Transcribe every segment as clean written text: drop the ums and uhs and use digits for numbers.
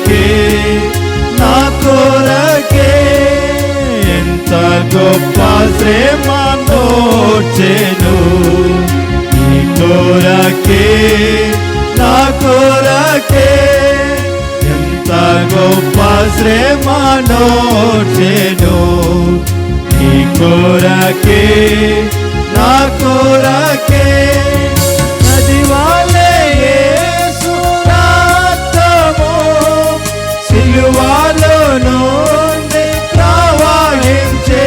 కొరకే నా కొరకే ఎంత గొప్ప శ్రమ నోచెను నీ కొరకే నా కొరకే ఎంత గొప్ప శ్రమ నోచెను నీ కొరకే నా కొరకే నది వలె యేసు రక్తము సిలువలో నుండి ప్రవహించే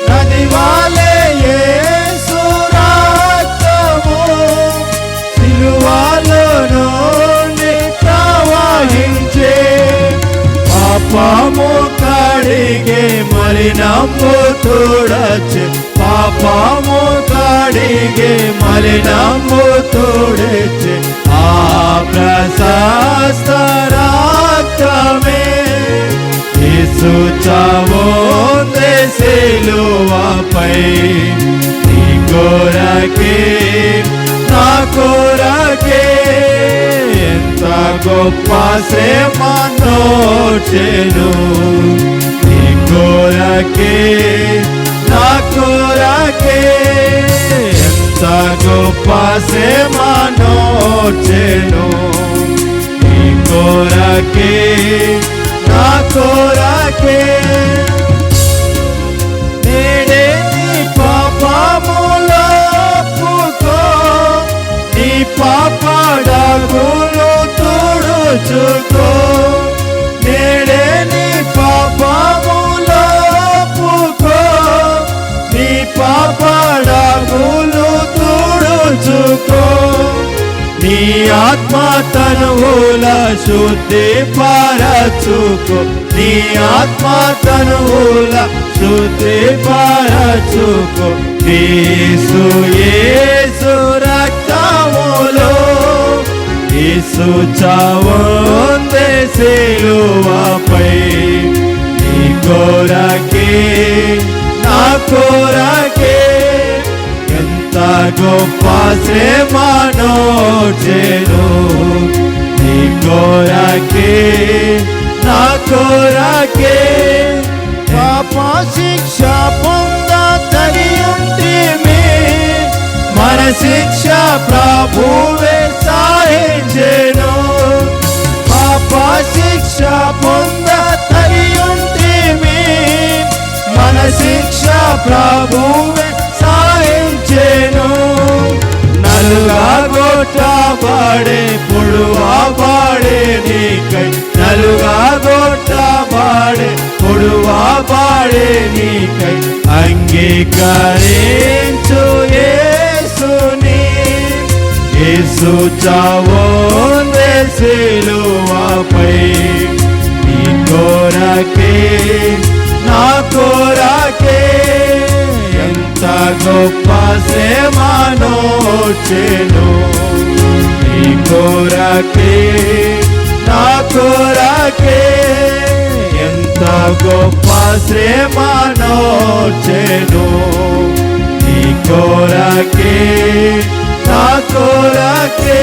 నది వలె యేసు రక్తము సిలువలో నుండి ప్రవహించే పాపము కడిగే మలినము తుడచె పాపము కడిగే మలినము తుడచె ఆ ప్రశస్త రక్తమే యేసు చావొందే సిలువపై నీ కొరకే నా కొరకే ఎంత గొప్ప శ్రమ నోచెను నీ కొరకే నా కొరకే ఎంత గొప్ప శ్రమ నోచెను నీ కొరకే నా కొరకే నేడే నీ పాపములో ఒప్పుకో నీ పాపడగులు తుడుచుకో నేడే నీ పాపములో ఒప్పుకో నీ పాపడగులు తుడుచుకో నీ ఆత్మ తనువుల శుద్ధి పరచుకో నీ ఆత్మ తనువుల శుద్ధి పరచుకో యేసు యేసు రక్తములో యేసు చావొందే సిలువపై నీ కొరకే నా కొరకే ఎంత గొప్ప శ్రమ నోచెను నీ కొరకే నా కొరకే పాప శిక్ష పొంద తగియుంటిమి మన శిక్ష ప్రభువే సహించెను పాప శిక్ష పొంద తగియుంటిమి మన శిక్ష ప్రభువే సహించెను నలుగా గొట్టబడే పొడువబడే నీకై నలుగా గొట్టబడే పొడువబడే నీకై అంగీకరించు యేసుని యేసు చావొందే సిలువపై నీ కొరకే నా కొరకే ఎంత గొప్ప శ్రమ నోచెను నీ కొరకే నా కొరకే ఎంత గొప్ప శ్రమ నోచెను నీ కొరకే నా కొరకే